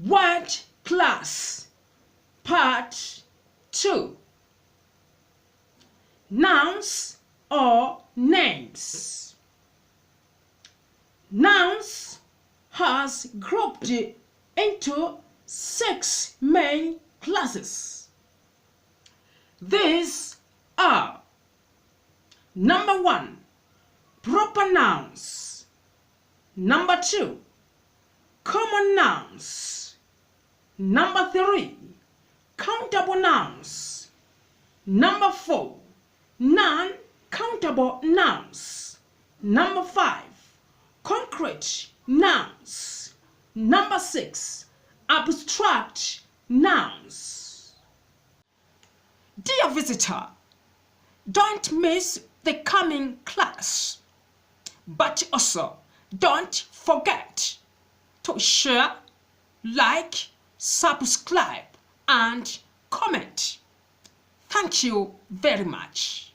Word class part 2. Nouns or names. Nouns has grouped into 6 main classes. These are: number 1, proper nouns; number 2, common nouns; number 3, countable nouns; number 4, non-countable nouns; number 5, concrete nouns; number 6, abstract nouns. Dear visitor, don't miss the coming class, but also don't forget to share, like, subscribe, and comment. Thank you very much.